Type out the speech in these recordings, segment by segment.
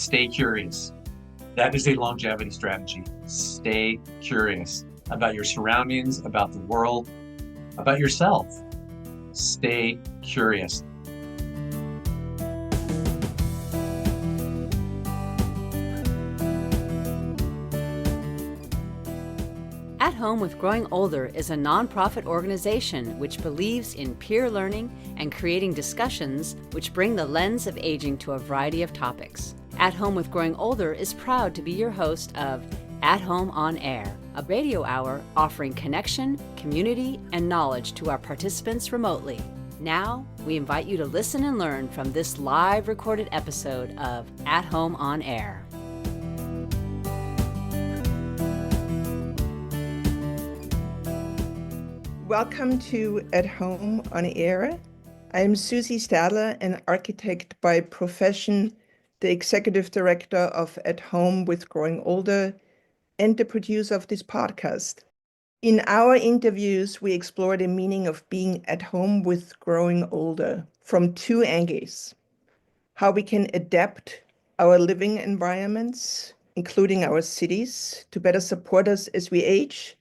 Stay curious. That is a longevity strategy. Stay curious about your surroundings, about the world, about yourself. Stay curious. At Home with Growing Older is a nonprofit organization which believes in peer learning and creating discussions which bring the lens of aging to a variety of topics. At Home with Growing Older is proud to be your host of At Home on Air, a radio hour offering connection, community, and knowledge to our participants remotely. Now, we invite you to listen and learn from this live recorded episode of At Home on Air. Welcome to At Home on Air. I'm Susanne Stadler, an architect by profession, the executive director of At Home with Growing Older, and the producer of this podcast. In our interviews, we explore the meaning of being at home with growing older from two angles: how we can adapt our living environments, including our cities, to better support us as we age,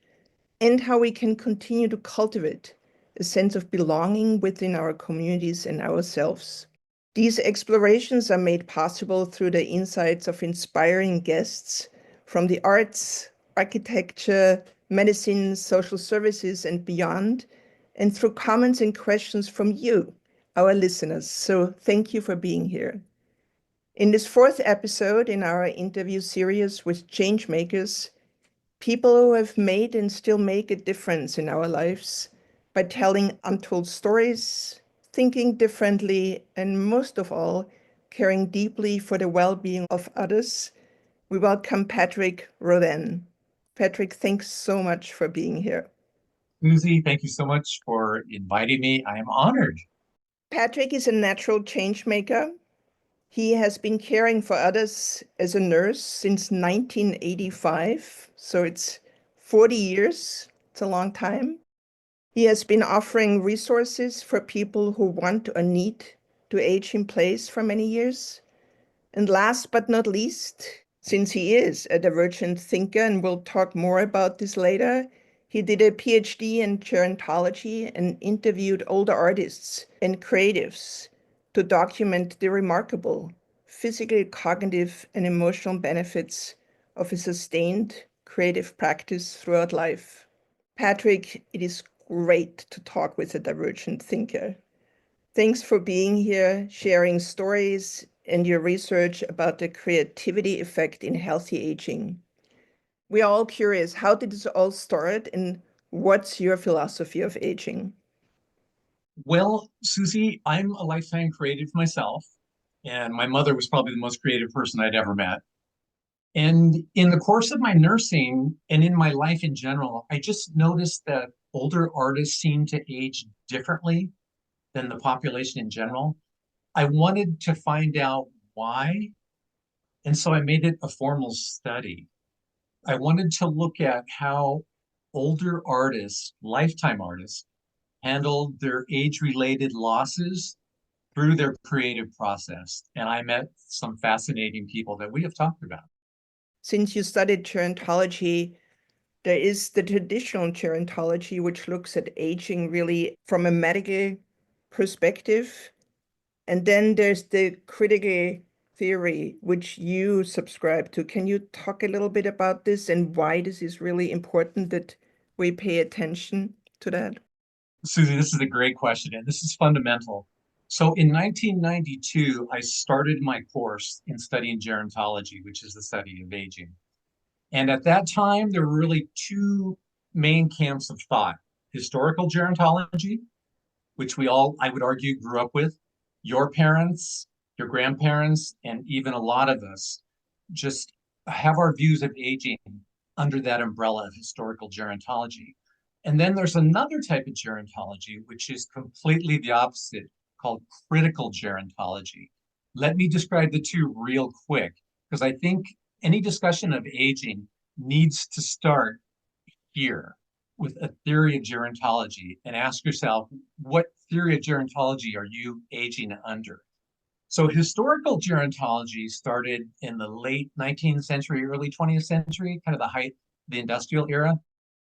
and how we can continue to cultivate a sense of belonging within our communities and ourselves. These explorations are made possible through the insights of inspiring guests from the arts, architecture, medicine, social services, and beyond, and through comments and questions from you, our listeners. So thank you for being here. In this fourth episode in our interview series with changemakers, people who have made and still make a difference in our lives by telling untold stories, thinking differently, and most of all, caring deeply for the well-being of others, we welcome Patrick Roden. Patrick, thanks so much for being here. Susie, thank you so much for inviting me. I am honored. Patrick is a natural change maker. He has been caring for others as a nurse since 1985, so it's 40 years. It's a long time. He has been offering resources for people who want or need to age in place for many years. And last but not least, since he is a divergent thinker, and we'll talk more about this later, he did a Ph.D. in gerontology and interviewed older artists and creatives to document the remarkable physical, cognitive, and emotional benefits of a sustained creative practice throughout life. Patrick, it is great to talk with a divergent thinker. Thanks for being here, sharing stories and your research about the creativity effect in healthy aging. We are all curious, how did this all start, and what's your philosophy of aging? Well, Susie, I'm a lifetime creative myself, and my mother was probably the most creative person I'd ever met. And in the course of my nursing and in my life in general, I just noticed that older artists seem to age differently than the population in general. I wanted to find out why, and so I made it a formal study. I wanted to look at how older artists, lifetime artists, handled their age-related losses through their creative process. And I met some fascinating people that we have talked about. Since you studied gerontology, there is the traditional gerontology, which looks at aging really from a medical perspective. And then there's the critical theory, which you subscribe to. Can you talk a little bit about this and why this is really important that we pay attention to that? Susie, this is a great question, and this is fundamental. So in 1992, I started my course in studying gerontology, which is the study of aging. And at that time, there were really two main camps of thought: historical gerontology, which we all, I would argue, grew up with. Your parents, your grandparents, and even a lot of us just have our views of aging under that umbrella of historical gerontology. And then there's another type of gerontology, which is completely the opposite, called critical gerontology. Let me describe the two real quick, because I think any discussion of aging needs to start here with a theory of gerontology and ask yourself, what theory of gerontology are you aging under? So historical gerontology started in the late 19th century, early 20th century, kind of the height of the industrial era.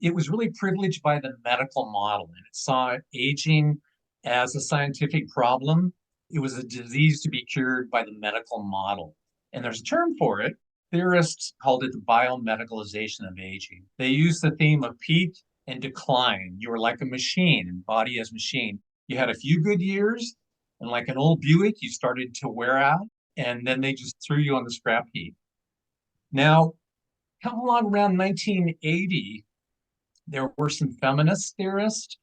It was really privileged by the medical model, and it saw aging as a scientific problem. It was a disease to be cured by the medical model. And there's a term for it. Theorists called it the biomedicalization of aging. They used the theme of peak and decline. You were like a machine, and body as machine. You had a few good years, and like an old Buick, you started to wear out, and then they just threw you on the scrap heap. Now, come along around 1980, there were some feminist theorists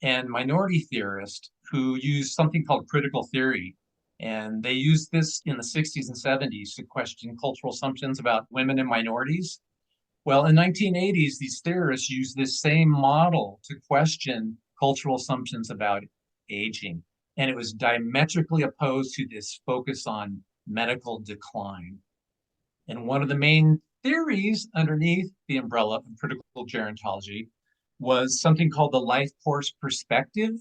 and minority theorists who used something called critical theory. And they used this in the 60s and 70s to question cultural assumptions about women and minorities. Well, in 1980s, these theorists used this same model to question cultural assumptions about aging. And it was diametrically opposed to this focus on medical decline. And one of the main theories underneath the umbrella of critical gerontology was something called the life course perspective.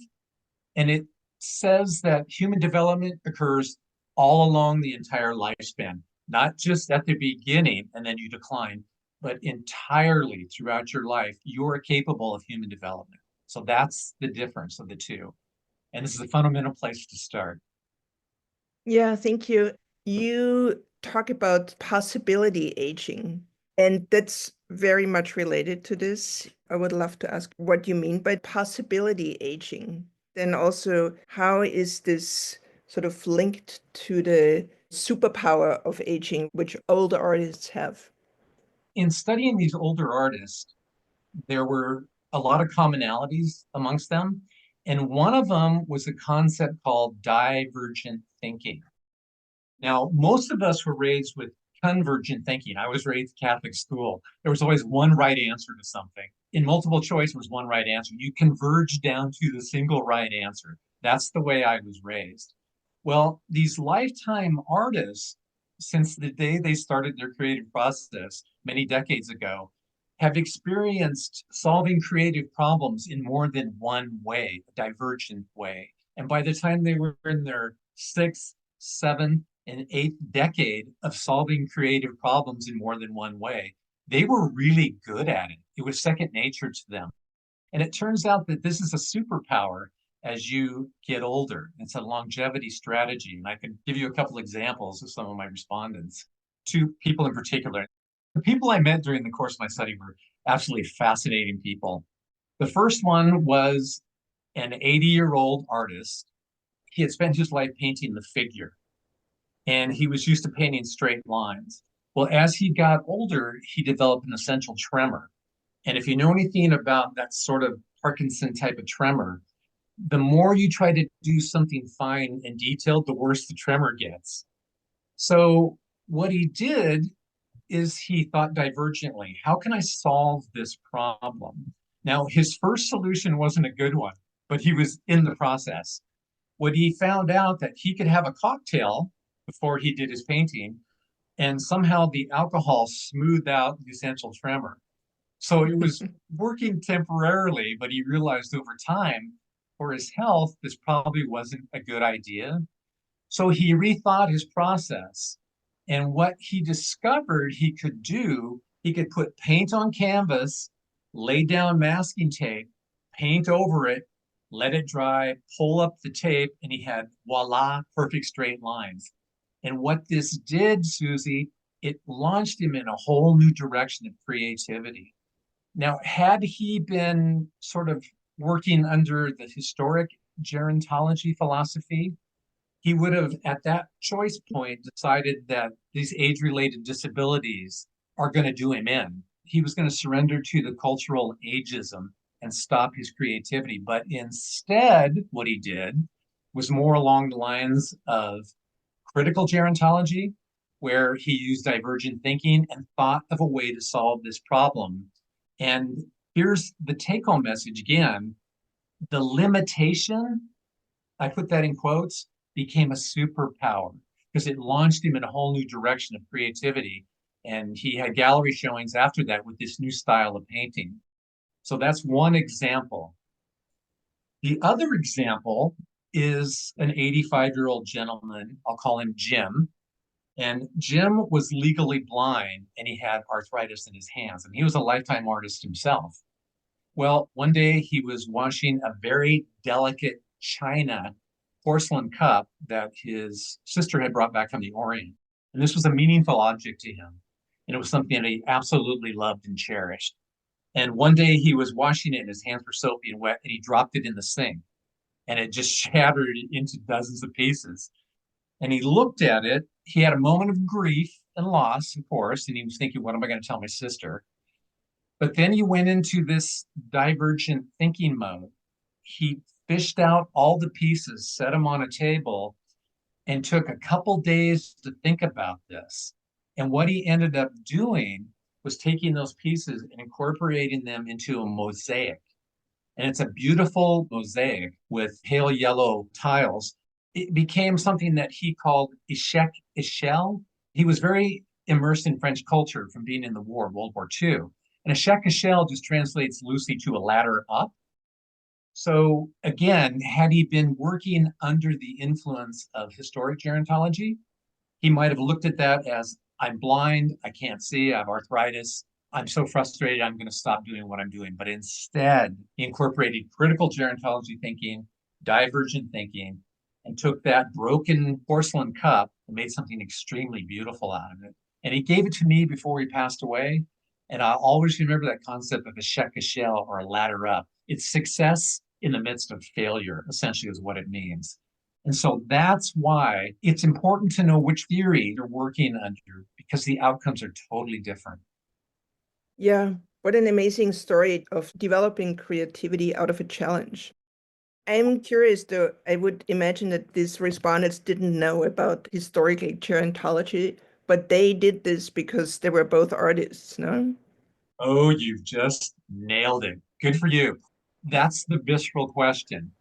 And it says that human development occurs all along the entire lifespan, not just at the beginning and then you decline, but entirely throughout your life, you're capable of human development. So that's the difference of the two. And this is a fundamental place to start. Yeah, thank you. You talk about possibility aging, and that's very much related to this. I would love to ask what you mean by possibility aging. Then also, how is this sort of linked to the superpower of aging, which older artists have? In studying these older artists, there were a lot of commonalities amongst them. And one of them was a concept called divergent thinking. Now, most of us were raised with convergent thinking. I was raised Catholic school. There was always one right answer to something. In multiple choice was one right answer. You converge down to the single right answer. That's the way I was raised. Well, these lifetime artists, since the day they started their creative process many decades ago, have experienced solving creative problems in more than one way, a divergent way. And by the time they were in their sixth, seventh, and eighth decade of solving creative problems in more than one way, they were really good at it. It was second nature to them. And it turns out that this is a superpower as you get older. It's a longevity strategy. And I can give you a couple examples of some of my respondents. Two people in particular. The people I met during the course of my study were absolutely fascinating people. The first one was an 80-year-old artist. He had spent his life painting the figure, and he was used to painting straight lines. Well, as he got older, he developed an essential tremor. And if you know anything about that sort of Parkinson type of tremor, the more you try to do something fine and detailed, the worse the tremor gets. So what he did is he thought divergently. How can I solve this problem? Now, his first solution wasn't a good one, but he was in the process. When he found out that he could have a cocktail before he did his painting, and somehow the alcohol smoothed out the essential tremor. So it was working temporarily, but he realized over time, for his health, this probably wasn't a good idea. So he rethought his process. And what he discovered he could do, he could put paint on canvas, lay down masking tape, paint over it, let it dry, pull up the tape, and he had voila, perfect straight lines. And what this did, Susie, it launched him in a whole new direction of creativity. Now, had he been sort of working under the historic gerontology philosophy, he would have, at that choice point, decided that these age-related disabilities are going to do him in. He was going to surrender to the cultural ageism and stop his creativity. But instead, what he did was more along the lines of critical gerontology, where he used divergent thinking and thought of a way to solve this problem. And here's the take-home message again. The limitation, I put that in quotes, became a superpower because it launched him in a whole new direction of creativity. And he had gallery showings after that with this new style of painting. So that's one example. The other example is an 85-year-old gentleman. I'll call him Jim. And Jim was legally blind and he had arthritis in his hands, and he was a lifetime artist himself. Well, one day he was washing a very delicate china porcelain cup that his sister had brought back from the Orient. And this was a meaningful object to him. And it was something that he absolutely loved and cherished. And one day he was washing it and his hands were soapy and wet, and he dropped it in the sink and it just shattered into dozens of pieces. And he looked at it. He had a moment of grief and loss, of course, and he was thinking, what am I going to tell my sister? But then he went into this divergent thinking mode. He fished out all the pieces, set them on a table, and took a couple days to think about this. And what he ended up doing was taking those pieces and incorporating them into a mosaic. And it's a beautiful mosaic with pale yellow tiles. It became something that he called échec échelle. He was very immersed in French culture from being in the war, World War II. And échec échelle just translates loosely to a ladder up. So again, had he been working under the influence of historic gerontology, he might have looked at that as, I'm blind, I can't see, I have arthritis, I'm so frustrated, I'm going to stop doing what I'm doing. But instead, he incorporated critical gerontology thinking, divergent thinking, and took that broken porcelain cup and made something extremely beautiful out of it. And he gave it to me before he passed away. And I'll always remember that concept of a échec échelle, or a ladder up. It's success in the midst of failure, essentially, is what it means. And so that's why it's important to know which theory you're working under, because the outcomes are totally different. Yeah, what an amazing story of developing creativity out of a challenge. I'm curious, though, I would imagine that these respondents didn't know about historical gerontology, but they did this because they were both artists, no? Oh, you've just nailed it. Good for you. That's the visceral question.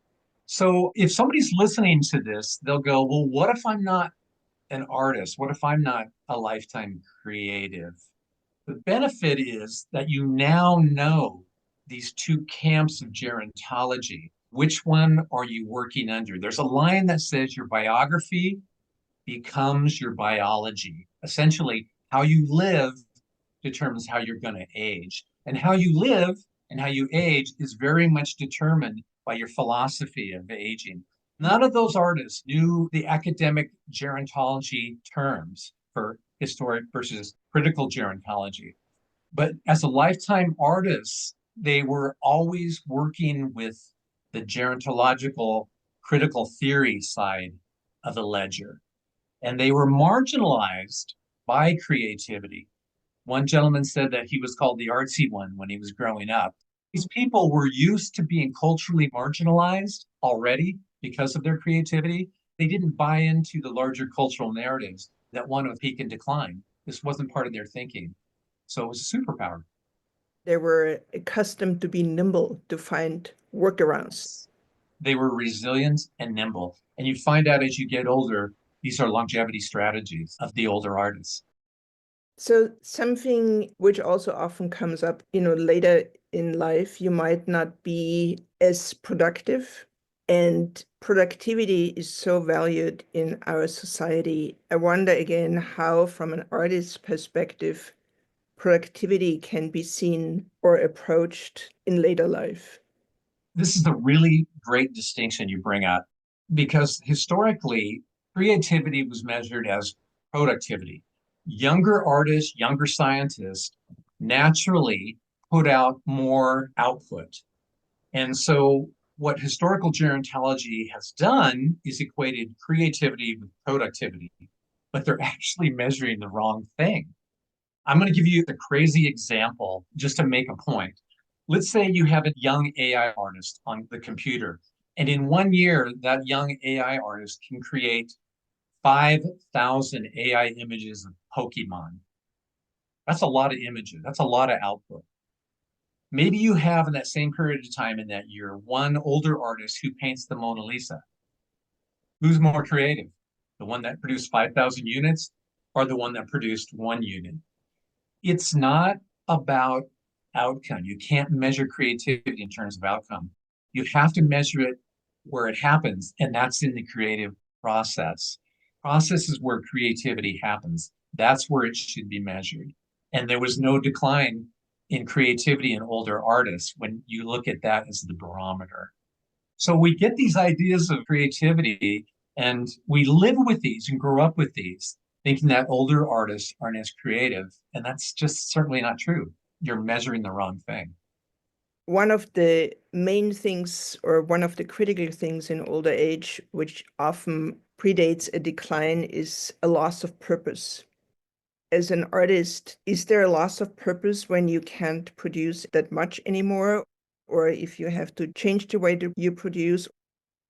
So if somebody's listening to this, they'll go, well, what if I'm not an artist? What if I'm not a lifetime creative? The benefit is that you now know these two camps of gerontology. Which one are you working under? There's a line that says your biography becomes your biology. Essentially, how you live determines how you're going to age. And how you live and how you age is very much determined by your philosophy of aging. None of those artists knew the academic gerontology terms for historic versus critical gerontology. But as a lifetime artist, they were always working with the gerontological critical theory side of the ledger. And they were marginalized by creativity. One gentleman said that he was called the artsy one when he was growing up. These people were used to being culturally marginalized already because of their creativity. They didn't buy into the larger cultural narratives that one of peak and decline. This wasn't part of their thinking. So it was a superpower. They were accustomed to be nimble, to find workarounds. They were resilient and nimble. And you find out as you get older, these are longevity strategies of the older artists. So something which also often comes up, later in life, you might not be as productive, and productivity is so valued in our society. I wonder again how, from an artist's perspective, productivity can be seen or approached in later life. This is a really great distinction you bring up, because historically, creativity was measured as productivity. Younger artists, younger scientists naturally put out more output. And so what historical gerontology has done is equated creativity with productivity, but they're actually measuring the wrong thing. I'm going to give you a crazy example just to make a point. Let's say you have a young AI artist on the computer, and in 1 year, that young AI artist can create 5,000 AI images of Pokemon. That's a lot of images. That's a lot of output. Maybe you have, in that same period of time in that year, one older artist who paints the Mona Lisa. Who's more creative? The one that produced 5,000 units or the one that produced 1 unit? It's not about outcome. You can't measure creativity in terms of outcome. You have to measure it where it happens, and that's in the creative process. Process is where creativity happens. That's where it should be measured. And there was no decline in creativity in older artists when you look at that as the barometer. So we get these ideas of creativity and we live with these and grow up with these, thinking that older artists aren't as creative. And that's just certainly not true. You're measuring the wrong thing. One of the main things, or one of the critical things in older age, which often predates a decline, is a loss of purpose. As an artist, is there a loss of purpose when you can't produce that much anymore? Or if you have to change the way that you produce?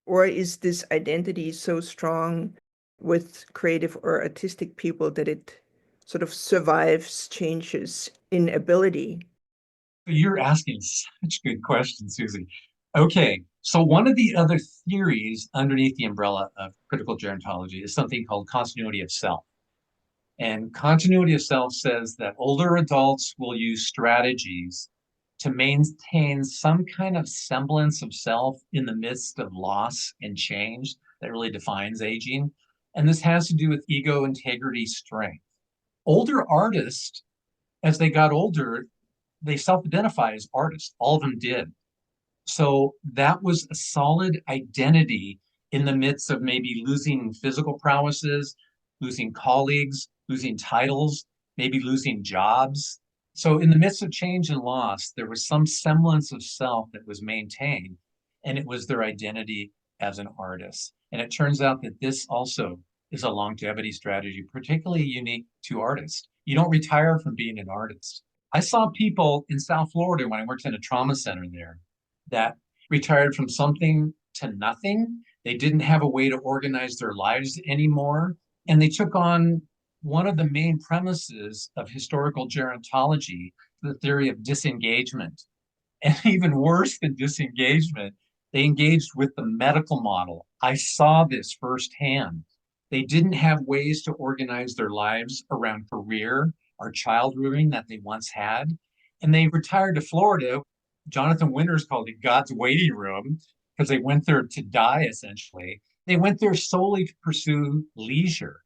Or is this identity so strong with creative or artistic people that it sort of survives changes in ability? You're asking such good questions, Susie. Okay, so one of the other theories underneath the umbrella of critical gerontology is something called continuity of self. And continuity of self says that older adults will use strategies to maintain some kind of semblance of self in the midst of loss and change that really defines aging. And this has to do with ego, integrity, strength. Older artists, as they got older, they self-identify as artists. All of them did. So that was a solid identity in the midst of maybe losing physical prowesses, losing colleagues, losing titles, maybe losing jobs. So in the midst of change and loss, there was some semblance of self that was maintained, and it was their identity as an artist. And it turns out that this also is a longevity strategy, particularly unique to artists. You don't retire from being an artist. I saw people in South Florida when I worked in a trauma center there that retired from something to nothing. They didn't have a way to organize their lives anymore. And they took on one of the main premises of historical gerontology, the theory of disengagement. And even worse than disengagement, they engaged with the medical model. I saw this firsthand. They didn't have ways to organize their lives around career or child rearing that they once had. And they retired to Florida. Jonathan Winters called it God's waiting room because they went there to die, essentially. They went there solely to pursue leisure.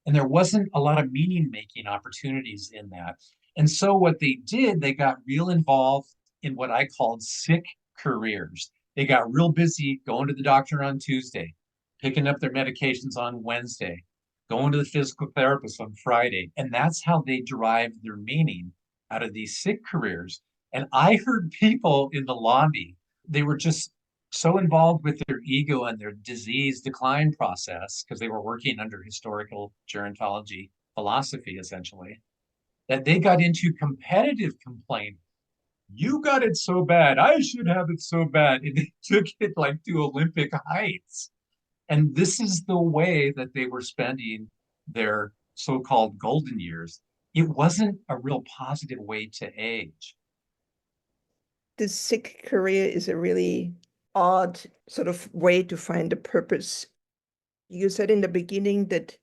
And there wasn't a lot of meaning making opportunities in that. And so what they did, they got real involved in what I called sick careers. They got real busy going to the doctor on Tuesday, picking up their medications on Wednesday, going to the physical therapist on Friday. And that's how they derived their meaning out of these sick careers. And I heard people in the lobby, they were just so involved with their ego and their disease decline process because they were working under historical gerontology philosophy, essentially, that they got into competitive complaining. You got it so bad. I should have it so bad. And they took it like to Olympic heights. And this is the way that they were spending their so-called golden years. It wasn't a real positive way to age. The sick career is a really odd sort of way to find a purpose. You said in the beginning that,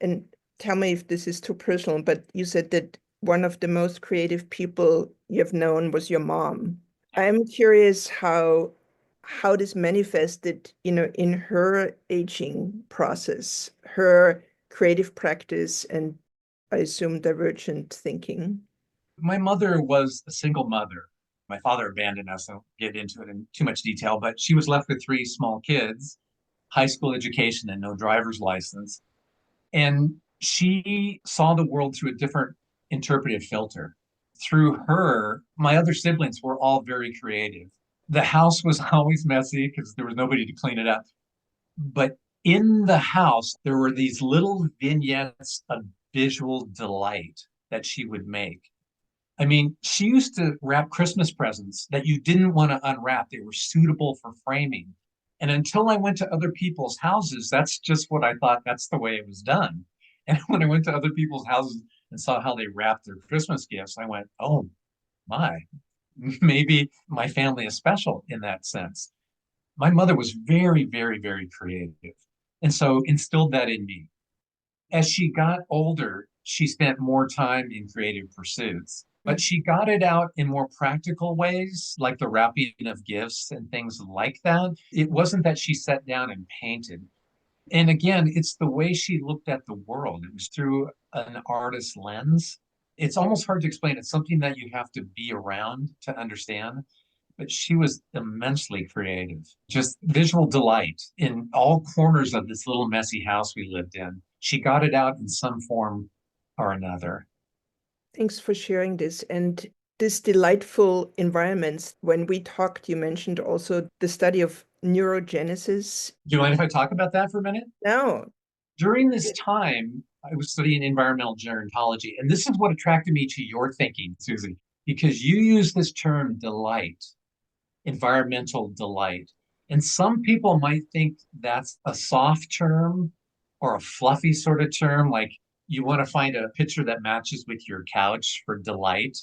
and tell me if this is too personal, but you said that one of the most creative people you've known was your mom. I'm curious how this manifested, in her aging process, her creative practice, and I assume divergent thinking. My mother was a single mother. My father abandoned us. I won't get into it in too much detail, but she was left with three small kids, high school education, and no driver's license. And she saw the world through a different interpretive filter. Through her, my other siblings were all very creative. The house was always messy because there was nobody to clean it up. But in the house, there were these little vignettes of visual delight that she would make. I mean, she used to wrap Christmas presents that you didn't want to unwrap. They were suitable for framing. And until I went to other people's houses, that's just what I thought that's the way it was done. And when I went to other people's houses and saw how they wrapped their Christmas gifts, I went, oh my, maybe my family is special in that sense. My mother was very, very, very creative. And so instilled that in me. As she got older, she spent more time in creative pursuits. but she got it out in more practical ways, like the wrapping of gifts and things like that. It wasn't that she sat down and painted. And again, it's the way she looked at the world. It was through an artist's lens. It's almost hard to explain. It's something that you have to be around to understand. But she was immensely creative, just visual delight in all corners of this little messy house we lived in. She got it out in some form or another. Thanks for sharing this. And this delightful environments, when we talked, you mentioned also the study of neurogenesis. Do you mind if I talk about that for a minute? Now, During this time, I was studying environmental gerontology, and this is what attracted me to your thinking, Susie, because you use this term delight, environmental delight. And some people might think that's a soft term or a fluffy sort of term, like you want to find a picture that matches with your couch for delight.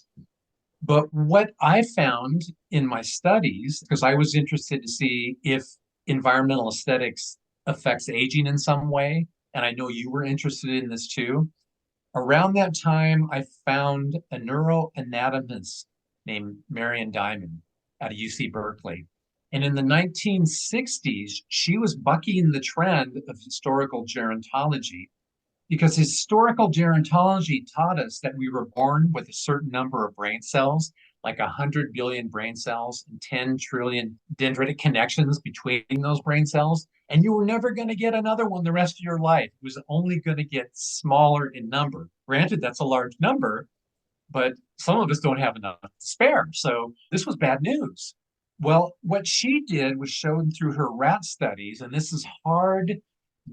But what I found in my studies, because I was interested to see if environmental aesthetics affects aging in some way, and I know you were interested in this too. Around that time, I found a neuroanatomist named Marion Diamond out of UC Berkeley. And in the 1960s, she was bucking the trend of historical gerontology because historical gerontology taught us that we were born with a certain number of brain cells, like 100 billion brain cells and 10 trillion dendritic connections between those brain cells. And you were never going to get another one the rest of your life. It was only going to get smaller in number. Granted, that's a large number, but some of us don't have enough to spare. So this was bad news. Well, what she did was shown through her rat studies, and this is hard,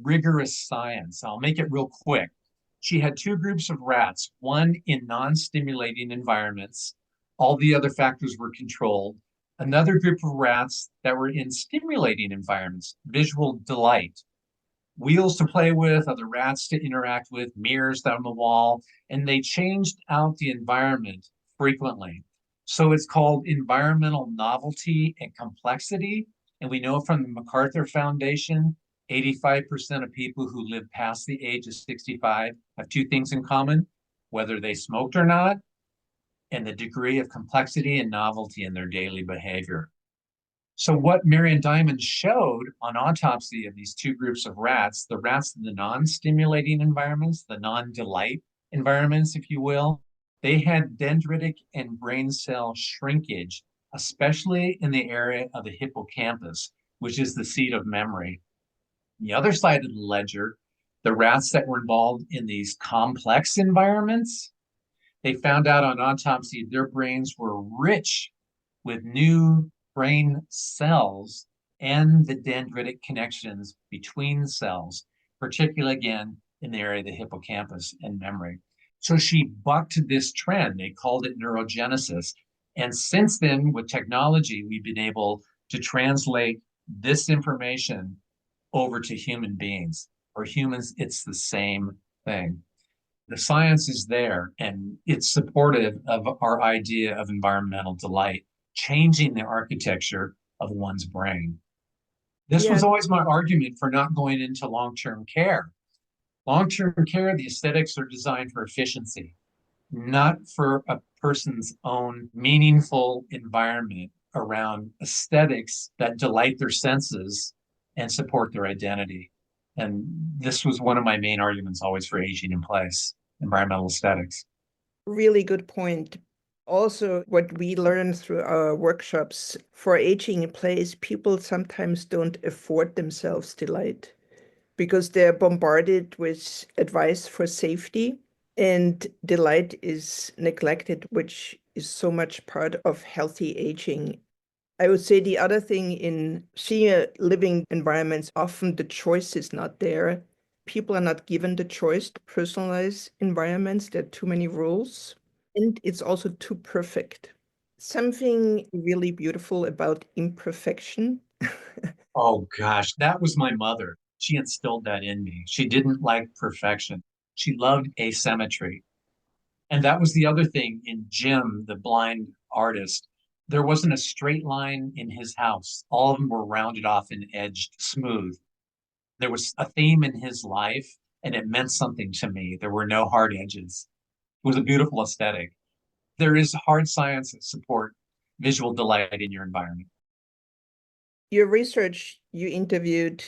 rigorous science. I'll make it real quick. She had two groups of rats, one in non-stimulating environments. All the other factors were controlled. Another group of rats that were in stimulating environments, visual delight, wheels to play with, other rats to interact with, mirrors down the wall, and they changed out the environment frequently. So it's called environmental novelty and complexity. And we know from the MacArthur Foundation, 85% of people who live past the age of 65 have two things in common, whether they smoked or not, and the degree of complexity and novelty in their daily behavior. So what Marion Diamond showed on autopsy of these two groups of rats, the rats in the non-stimulating environments, the non-delight environments, if you will, they had dendritic and brain cell shrinkage, especially in the area of the hippocampus, which is the seat of memory. The other side of the ledger, the rats that were involved in these complex environments, they found out on autopsy their brains were rich with new brain cells and the dendritic connections between cells, particularly again in the area of the hippocampus and memory. So she bucked this trend. They called it neurogenesis. And since then, with technology, we've been able to translate this information over to human beings. For humans, it's the same thing. The science is there and it's supportive of our idea of environmental delight, changing the architecture of one's brain. This was always my argument for not going into long-term care. Long-term care, the aesthetics are designed for efficiency, not for a person's own meaningful environment around aesthetics that delight their senses and support their identity. And this was one of my main arguments always for aging in place, environmental aesthetics. Really good point. Also, what we learn through our workshops for aging in place, people sometimes don't afford themselves delight because they're bombarded with advice for safety, and delight is neglected, which is so much part of healthy aging. I would say the other thing in senior living environments, often the choice is not there. People are not given the choice to personalize environments. There are too many rules, and it's also too perfect. Something really beautiful about imperfection. Oh gosh, that was my mother. She instilled that in me. She didn't like perfection. She loved asymmetry. And that was the other thing in Jim, the blind artist. There wasn't a straight line in his house. All of them were rounded off and edged smooth. There was a theme in his life, and it meant something to me. There were no hard edges. It was a beautiful aesthetic. There is hard science that support visual delight in your environment. Your research, you interviewed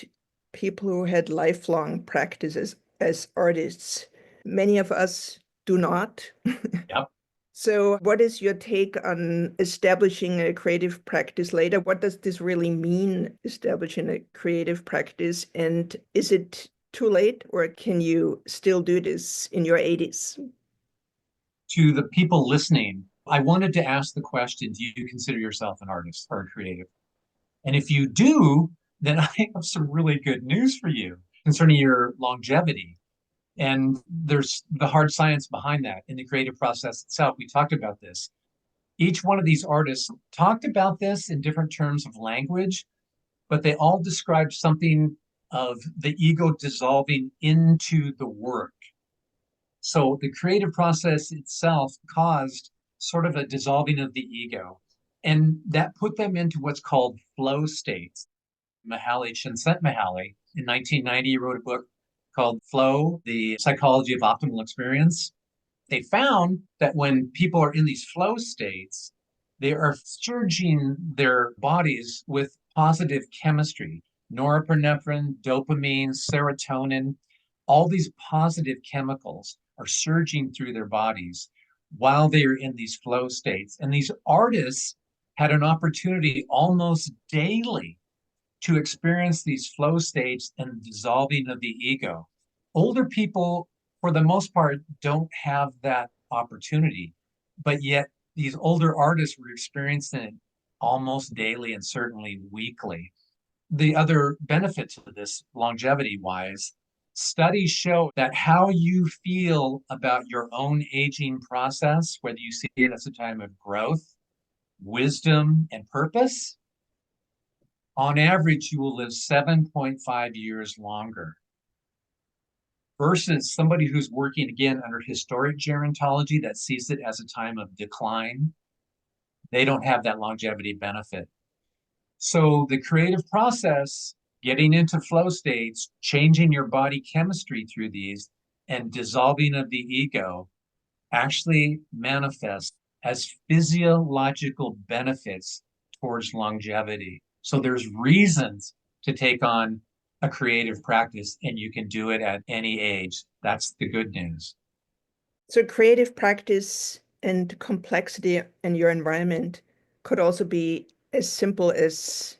people who had lifelong practices as artists. Many of us do not. Yep. So what is your take on establishing a creative practice later? What does this really mean, establishing a creative practice? And is it too late, or can you still do this in your 80s? To the people listening, I wanted to ask the question, do you consider yourself an artist or a creative? And if you do, then I have some really good news for you concerning your longevity. And there's the hard science behind that in the creative process itself. We talked about this. Each one of these artists talked about this in different terms of language, but they all described something of the ego dissolving into the work. So the creative process itself caused sort of a dissolving of the ego. And that put them into what's called flow states. Csikszentmihalyi in 1990 wrote a book called Flow, The Psychology of Optimal Experience. They found that when people are in these flow states, they are surging their bodies with positive chemistry, norepinephrine, dopamine, serotonin, all these positive chemicals are surging through their bodies while they are in these flow states. And these artists had an opportunity almost daily to experience these flow states and dissolving of the ego. Older people, for the most part, don't have that opportunity, but yet these older artists were experiencing it almost daily and certainly weekly. The other benefit to this, longevity wise, studies show that how you feel about your own aging process, whether you see it as a time of growth, wisdom, and purpose, on average, you will live 7.5 years longer versus somebody who's working again under historic gerontology that sees it as a time of decline. They don't have that longevity benefit. So the creative process, getting into flow states, changing your body chemistry through these, and dissolving of the ego actually manifests as physiological benefits towards longevity. So there's reasons to take on a creative practice, and you can do it at any age. That's the good news. So creative practice and complexity in your environment could also be as simple as,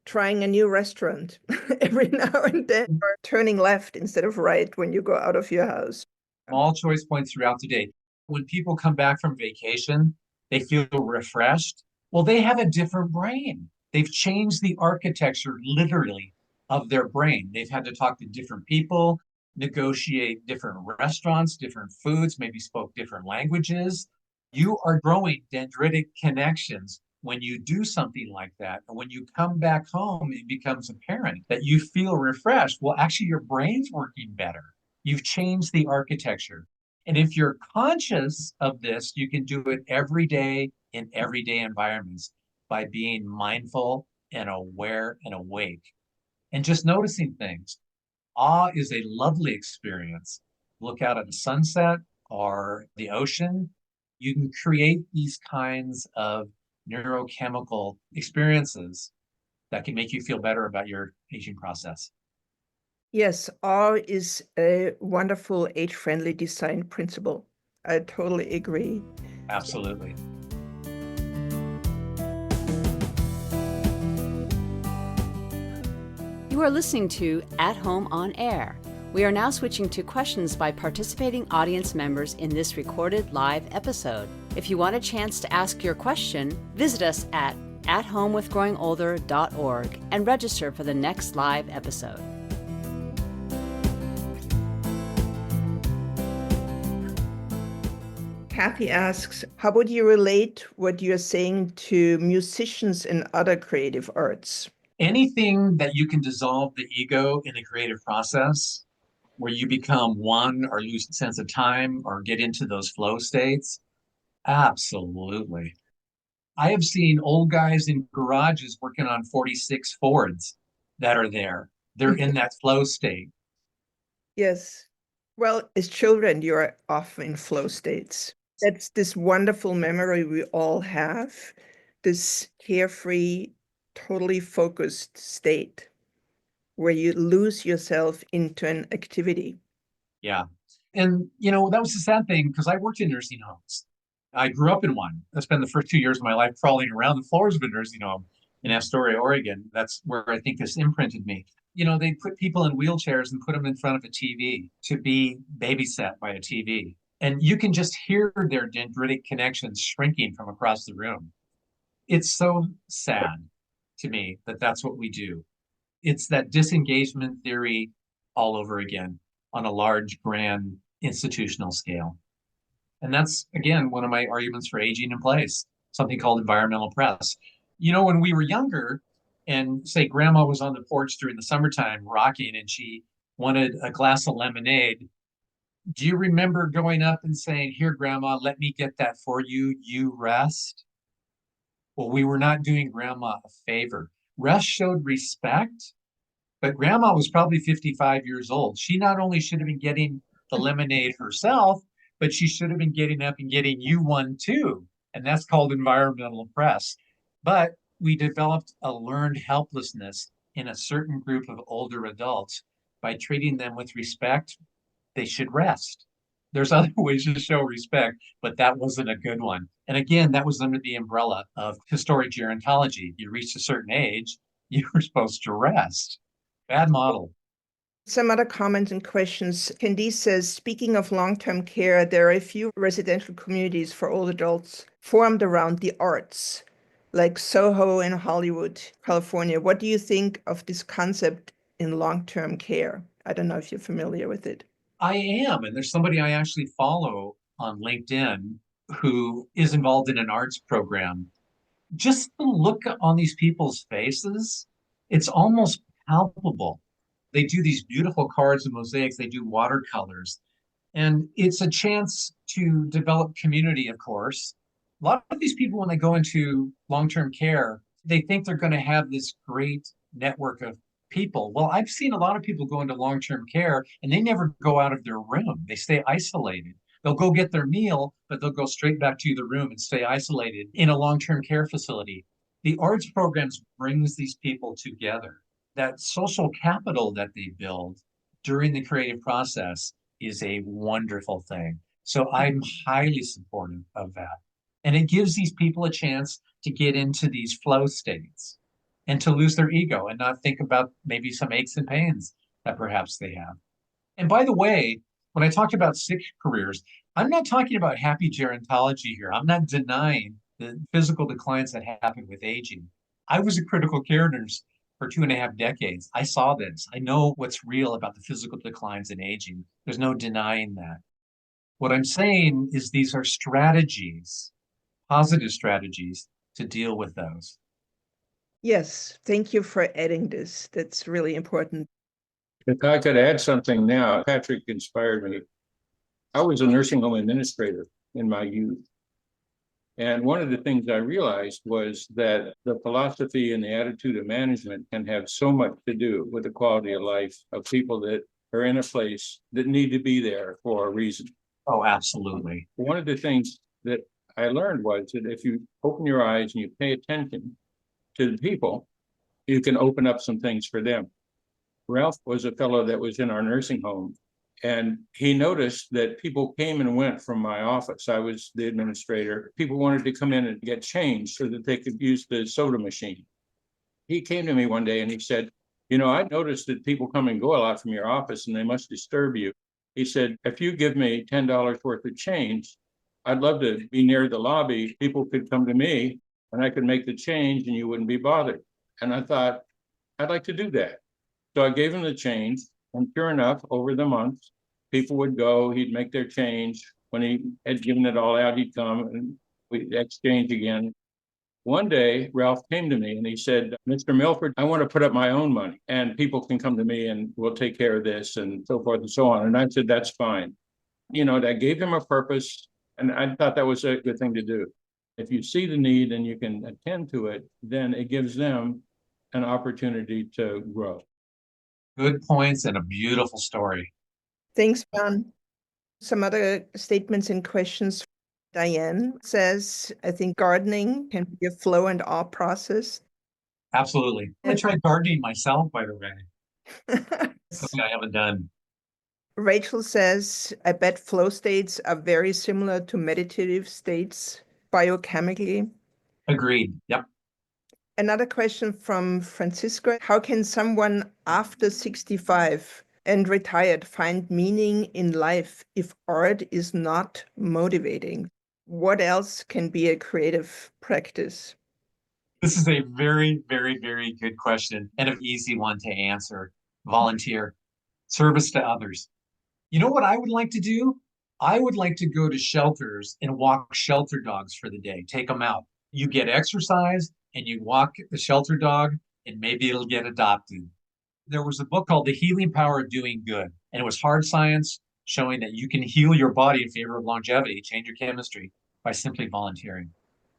trying a new restaurant every now and then, or turning left instead of right when you go out of your house. Small choice points throughout the day. When people come back from vacation, they feel refreshed. Well, they have a different brain. They've changed the architecture literally of their brain. They've had to talk to different people, negotiate different restaurants, different foods, maybe spoke different languages. You are growing dendritic connections when you do something like that. And when you come back home, it becomes apparent that you feel refreshed. Well, actually, your brain's working better. You've changed the architecture. And if you're conscious of this, you can do it every day in everyday environments by being mindful and aware and awake and just noticing things. Awe is a lovely experience. Look out at the sunset or the ocean. You can create these kinds of neurochemical experiences that can make you feel better about your aging process. Yes, awe is a wonderful age-friendly design principle. I totally agree. Absolutely. You are listening to At Home on Air. We are now switching to questions by participating audience members in this recorded live episode. If you want a chance to ask your question, visit us at athomewithgrowingolder.org and register for the next live episode. Kathy asks, how would you relate what you're saying to musicians and other creative arts? Anything that you can dissolve the ego in the creative process, where you become one or lose sense of time or get into those flow states, absolutely. I have seen old guys in garages working on 46 Fords that are there. They're in that flow state. Yes. Well, as children, you're often in flow states. That's this wonderful memory we all have, this carefree, totally focused state where you lose yourself into an activity. Yeah. And, that was the sad thing because I worked in nursing homes. I grew up in one. I spent the first 2 years of my life crawling around the floors of a nursing home in Astoria, Oregon. That's where I think this imprinted me. They put people in wheelchairs and put them in front of a TV to be babysat by a TV. And you can just hear their dendritic connections shrinking from across the room. It's so sad to me that that's what we do. It's that disengagement theory all over again on a large, grand institutional scale. And that's, again, one of my arguments for aging in place, something called environmental press. When we were younger, and say grandma was on the porch during the summertime rocking and she wanted a glass of lemonade, do you remember going up and saying, "Here, grandma, let me get that for you, you rest"? Well, we were not doing grandma a favor. Rest showed respect, but grandma was probably 55 years old. She not only should have been getting the lemonade herself, but she should have been getting up and getting you one too. And that's called environmental press. But we developed a learned helplessness in a certain group of older adults by treating them with respect. They should rest. There's other ways to show respect, but that wasn't a good one. And again, that was under the umbrella of historic gerontology. You reached a certain age, you were supposed to rest. Bad model. Some other comments and questions. Candice says, speaking of long-term care, there are a few residential communities for old adults formed around the arts, like Soho in Hollywood, California. What do you think of this concept in long-term care? I don't know if you're familiar with it. I am, and there's somebody I actually follow on LinkedIn who is involved in an arts program. Just the look on these people's faces, it's almost palpable. They do these beautiful cards and mosaics, they do watercolors, and it's a chance to develop community, of course. A lot of these people, when they go into long-term care, they think they're going to have this great network of people. Well, I've seen a lot of people go into long-term care and they never go out of their room. They stay isolated. They'll go get their meal, but they'll go straight back to the room and stay isolated in a long-term care facility. The arts programs brings these people together. That social capital that they build during the creative process is a wonderful thing. So I'm highly supportive of that. And it gives these people a chance to get into these flow states and to lose their ego and not think about maybe some aches and pains that perhaps they have. And by the way, when I talk about sick careers, I'm not talking about happy gerontology here. I'm not denying the physical declines that happen with aging. I was a critical care nurse for 2.5 decades. I saw this. I know what's real about the physical declines in aging. There's no denying that. What I'm saying is these are strategies, positive strategies to deal with those. Yes, thank you for adding this. That's really important. If I could add something now, Patrick inspired me. I was a nursing home administrator in my youth. And one of the things I realized was that the philosophy and the attitude of management can have so much to do with the quality of life of people that are in a place that need to be there for a reason. Oh, absolutely. One of the things that I learned was that if you open your eyes and you pay attention to the people, you can open up some things for them. Ralph was a fellow that was in our nursing home, and he noticed that people came and went from my office. I was the administrator. People wanted to come in and get changed so that they could use the soda machine. He came to me one day and he said, I noticed that people come and go a lot from your office and they must disturb you. He said, if you give me $10 worth of change, I'd love to be near the lobby. People could come to me and I could make the change and you wouldn't be bothered. And I thought, I'd like to do that. So I gave him the change, and sure enough, over the months, people would go, he'd make their change. When he had given it all out, he'd come and we'd exchange again. One day, Ralph came to me and he said, Mr. Milford, I want to put up my own money and people can come to me and we'll take care of this and so forth and so on. And I said, that's fine. That gave him a purpose. And I thought that was a good thing to do. If you see the need and you can attend to it, then it gives them an opportunity to grow. Good points and a beautiful story. Thanks, John. Some other statements and questions. Diane says, I think gardening can be a flow and awe process. Absolutely. I And tried gardening myself, by the way. Something I haven't done. Rachel says, I bet flow states are very similar to meditative states biochemically. Agreed. Yep. Another question from Francisco. How can someone after 65 and retired find meaning in life if art is not motivating? What else can be a creative practice? This is a very, very, very good question and an easy one to answer. Volunteer, service to others. You know what I would like to do? I would like to go to shelters and walk shelter dogs for the day, take them out. You get exercise and you walk the shelter dog, and maybe it'll get adopted. There was a book called The Healing Power of Doing Good, and it was hard science showing that you can heal your body in favor of longevity, change your chemistry by simply volunteering.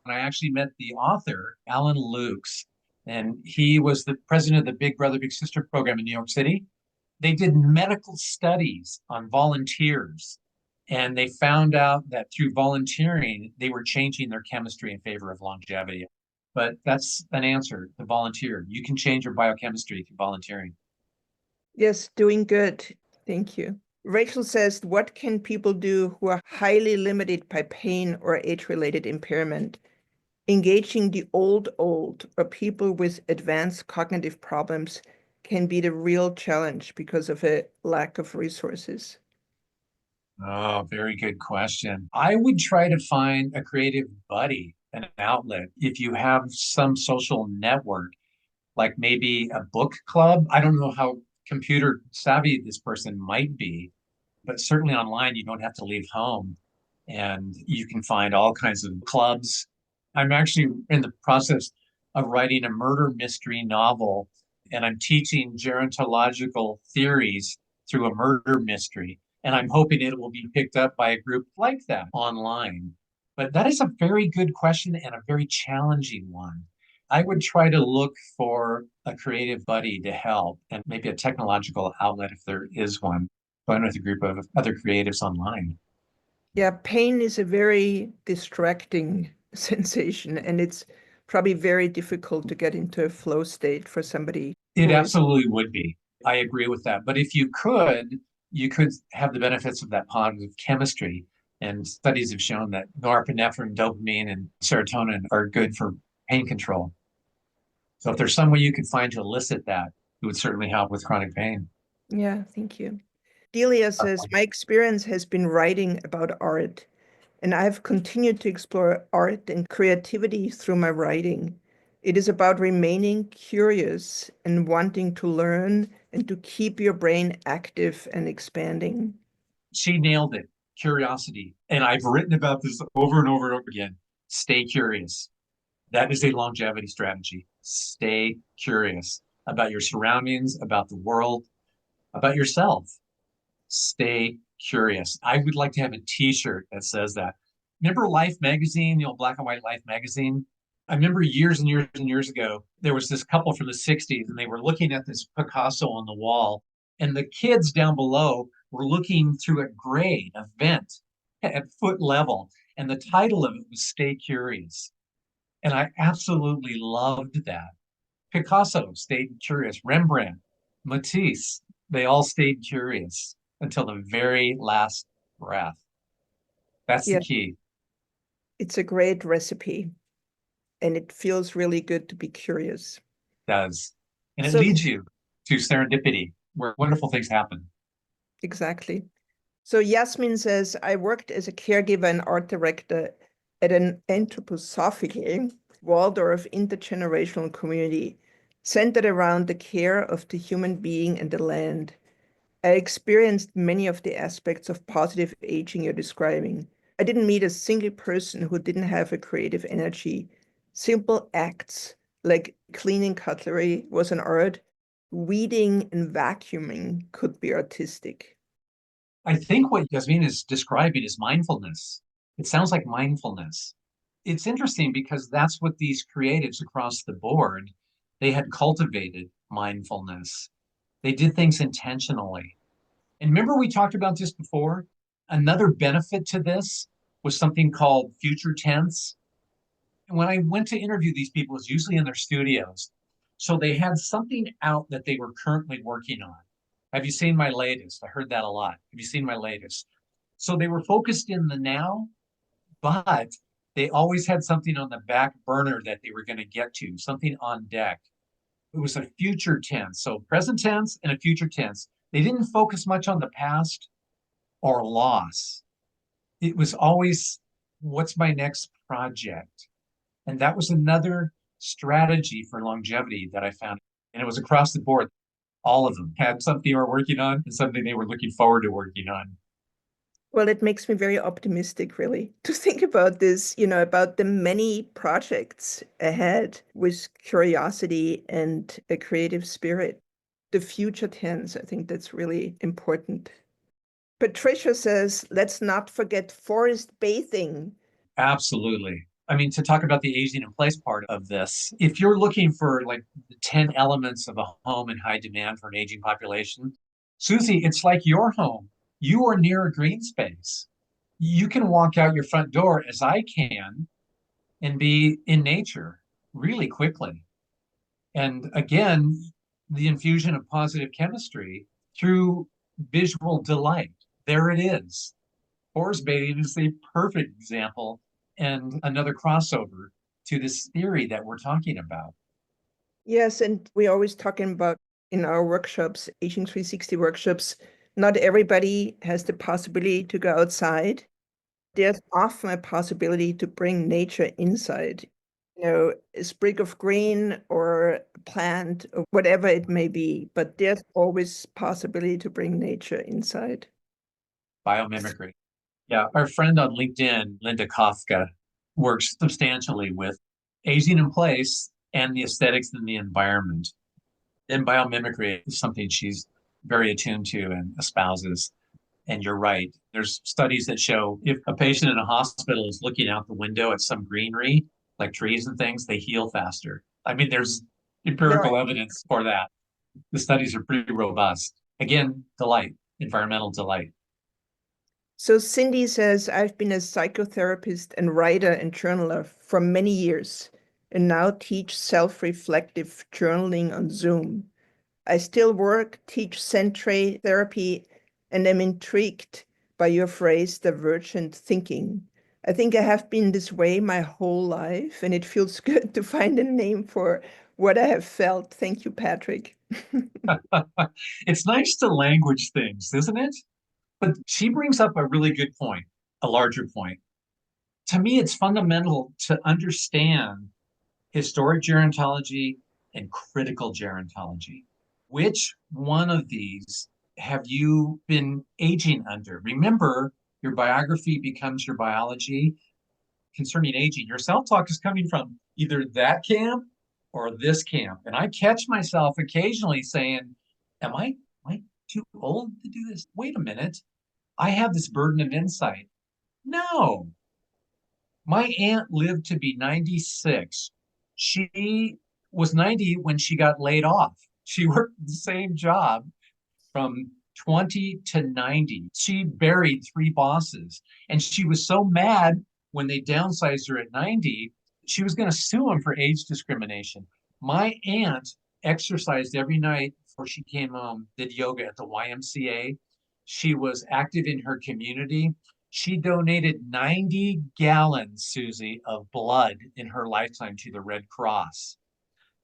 And I actually met the author, Alan Lukes, and he was the president of the Big Brother, Big Sister program in New York City. They did medical studies on volunteers, and they found out that through volunteering, they were changing their chemistry in favor of longevity. But that's an answer to volunteer. You can change your biochemistry through volunteering. Yes, doing good. Thank you. Rachel says, what can people do who are highly limited by pain or age-related impairment? Engaging the old or people with advanced cognitive problems can be the real challenge because of a lack of resources. Oh, very good question. I would try to find a creative buddy, an outlet. If you have some social network, like maybe a book club. I don't know how computer savvy this person might be, but certainly online, you don't have to leave home and you can find all kinds of clubs. I'm actually in the process of writing a murder mystery novel, and I'm teaching gerontological theories through a murder mystery. And I'm hoping it will be picked up by a group like that online. But that is a very good question and a very challenging one. I would try to look for a creative buddy to help and maybe a technological outlet if there is one. Join with a group of other creatives online. Yeah, pain is a very distracting sensation, and it's probably very difficult to get into a flow state for somebody. It absolutely would be. I agree with that. But if you could have the benefits of that positive chemistry. And studies have shown that norepinephrine, dopamine, and serotonin are good for pain control. So if there's some way you could find to elicit that, it would certainly help with chronic pain. Yeah, thank you. Delia says, my experience has been writing about art, and I've continued to explore art and creativity through my writing. It is about remaining curious and wanting to learn and to keep your brain active and expanding. She nailed it. Curiosity. And I've written about this over and over and over again. Stay curious. That is a longevity strategy. Stay curious about your surroundings, about the world, about yourself. Stay curious. I would like to have a t-shirt that says that. Remember Life magazine, the old black and white Life magazine? I remember years and years and years ago, there was this couple from the 60s, and they were looking at this Picasso on the wall. And the kids down below were looking through a grate, a vent at foot level. And the title of it was Stay Curious. And I absolutely loved that. Picasso stayed curious. Rembrandt, Matisse, they all stayed curious until the very last breath. That's the key. It's a great recipe, and it feels really good to be curious. It does. And it leads you to serendipity, where wonderful things happen. Exactly. So Yasmin says, I worked as a caregiver and art director at an anthroposophical Waldorf intergenerational community centered around the care of the human being and the land. I experienced many of the aspects of positive aging you're describing. I didn't meet a single person who didn't have a creative energy. Simple acts like cleaning cutlery was an art. Weeding and vacuuming could be artistic. I think what Yasmin is describing is mindfulness. It sounds like mindfulness. It's interesting because that's what these creatives across the board, they had cultivated mindfulness. They did things intentionally. And remember we talked about this before? Another benefit to this was something called future tense. And when I went to interview these people, it was usually in their studios. So they had something out that they were currently working on. Have you seen my latest? I heard that a lot. Have you seen my latest? So they were focused in the now, but they always had something on the back burner that they were going to get to, something on deck. It was a future tense. So present tense and a future tense. They didn't focus much on the past or loss. It was always, what's my next project? And that was another strategy for longevity that I found. And it was across the board. All of them had something they were working on and something they were looking forward to working on. Well, it makes me very optimistic, really, to think about this, about the many projects ahead with curiosity and a creative spirit. The future tense, I think that's really important. Patricia says, let's not forget forest bathing. Absolutely. I mean, to talk about the aging in place part of this, if you're looking for like the 10 elements of a home in high demand for an aging population, Susie, it's like your home. You are near a green space. You can walk out your front door as I can and be in nature really quickly. And again, the infusion of positive chemistry through visual delight. There it is. Forest bathing is a perfect example and another crossover to this theory that we're talking about. Yes, and we're always talking about in our workshops, Aging 360 workshops, not everybody has the possibility to go outside. There's often a possibility to bring nature inside, a sprig of green or a plant or whatever it may be, but there's always possibility to bring nature inside. Biomimicry. Yeah, our friend on LinkedIn, Linda Kafka, works substantially with aging in place and the aesthetics and the environment. And biomimicry is something she's very attuned to and espouses. And you're right. There's studies that show if a patient in a hospital is looking out the window at some greenery, like trees and things, they heal faster. I mean, there's empirical evidence for that. The studies are pretty robust. Again, delight, environmental delight. So Cindy says, I've been a psychotherapist and writer and journaler for many years and now teach self-reflective journaling on Zoom. I still work, teach centre therapy, and am intrigued by your phrase, divergent thinking. I think I have been this way my whole life, and it feels good to find a name for what I have felt. Thank you, Patrick. It's nice to language things, isn't it? But she brings up a really good point, a larger point. To me, it's fundamental to understand historic gerontology and critical gerontology. Which one of these have you been aging under? Remember, your biography becomes your biology concerning aging. Your self-talk is coming from either that camp or this camp. And I catch myself occasionally saying, am I too old to do this? Wait a minute. I have this burden of insight. No, my aunt lived to be 96. She was 90 when she got laid off. She worked the same job from 20 to 90. She buried 3 bosses. And she was so mad when they downsized her at 90, she was going to sue them for age discrimination. My aunt exercised every night before she came home, did yoga at the YMCA. She was active in her community. She donated 90 gallons, Susie, of blood in her lifetime to the Red Cross.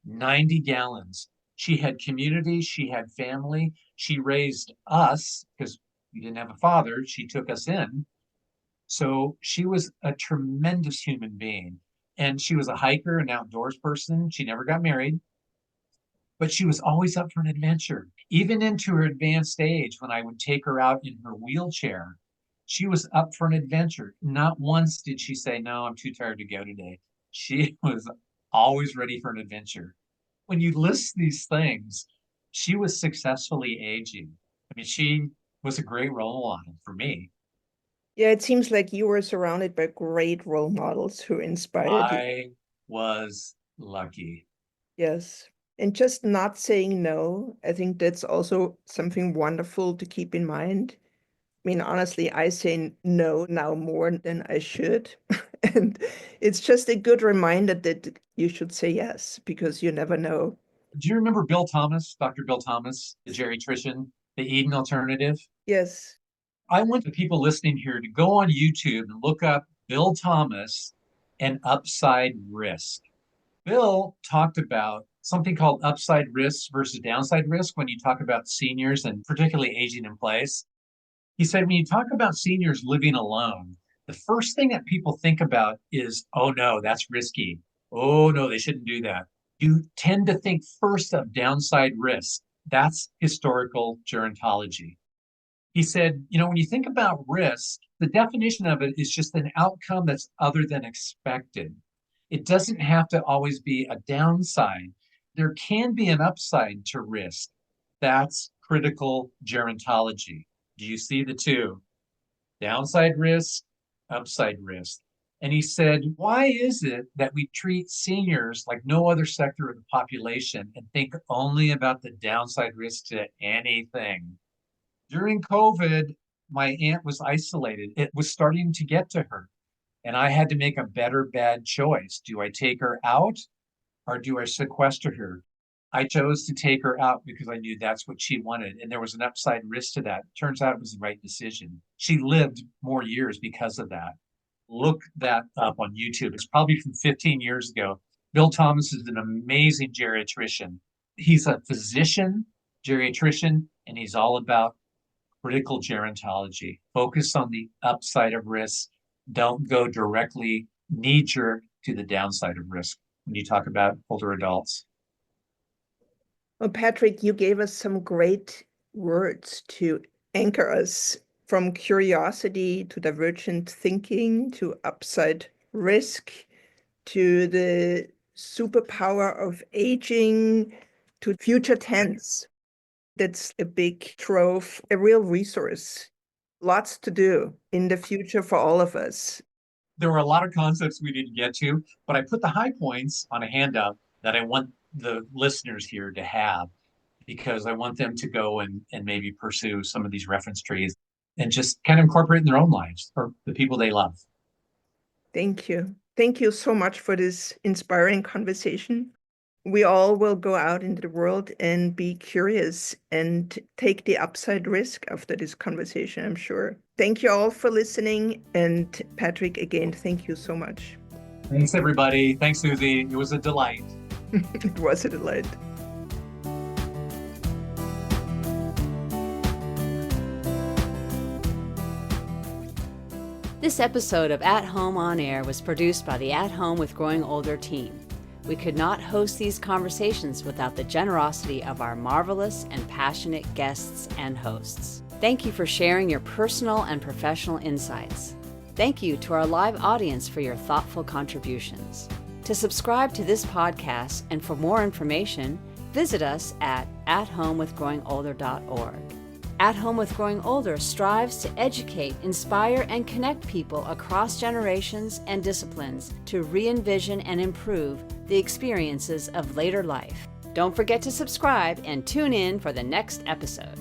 90 gallons. She had community, she had family, she raised us because we didn't have a father, she took us in. So she was a tremendous human being. And she was a hiker, an outdoors person. She never got married, but she was always up for an adventure. Even into her advanced age, when I would take her out in her wheelchair, she was up for an adventure. Not once did she say, no, I'm too tired to go today. She was always ready for an adventure. When you list these things, she was successfully aging. I mean, she was a great role model for me. Yeah, it seems like you were surrounded by great role models who inspired you. I was lucky. Yes. And just not saying no, I think that's also something wonderful to keep in mind. mean, honestly, I say no now more than I should. And it's just a good reminder that you should say yes, because you never know. Do you remember Bill Thomas, Dr. Bill Thomas, the geriatrician, the eating alternative? Yes. I want the people listening here to go on YouTube and look up Bill Thomas and upside risk. Bill talked about something called upside risk versus downside risk when you talk about seniors and particularly aging in place. He said, when you talk about seniors living alone, the first thing that people think about is, oh no, that's risky. Oh no, they shouldn't do that. You tend to think first of downside risk. That's historical gerontology. He said, when you think about risk, the definition of it is just an outcome that's other than expected. It doesn't have to always be a downside. There can be an upside to risk. That's critical gerontology. Do you see the two? Downside risk, upside risk. And he said, why is it that we treat seniors like no other sector of the population and think only about the downside risk to anything? During COVID, my aunt was isolated. It was starting to get to her. And I had to make a better bad choice. Do I take her out or do I sequester her? I chose to take her out because I knew that's what she wanted. And there was an upside risk to that. Turns out it was the right decision. She lived more years because of that. Look that up on YouTube. It's probably from 15 years ago. Bill Thomas is an amazing geriatrician. He's a physician, geriatrician, and he's all about critical gerontology. Focus on the upside of risk. Don't go directly knee-jerk to the downside of risk when you talk about older adults. Well, Patrick, you gave us some great words to anchor us from curiosity to divergent thinking to upside risk to the superpower of aging to future tense. That's a big trove, a real resource. Lots to do in the future for all of us. There were a lot of concepts we didn't get to, but I put the high points on a handout that I want the listeners here to have, because I want them to go and maybe pursue some of these reference trees and just kind of incorporate in their own lives or the people they love. Thank you. Thank you so much for this inspiring conversation. We all will go out into the world and be curious and take the upside risk after this conversation, I'm sure. Thank you all for listening. And Patrick, again, thank you so much. Thanks, everybody. Thanks, Susie. It was a delight. It was a delight. This episode of At Home on Air was produced by the At Home with Growing Older team. We could not host these conversations without the generosity of our marvelous and passionate guests and hosts. Thank you for sharing your personal and professional insights. Thank you to our live audience for your thoughtful contributions. To subscribe to this podcast and for more information, visit us at athomewithgrowingolder.org. At Home with Growing Older strives to educate, inspire, and connect people across generations and disciplines to re-envision and improve the experiences of later life. Don't forget to subscribe and tune in for the next episode.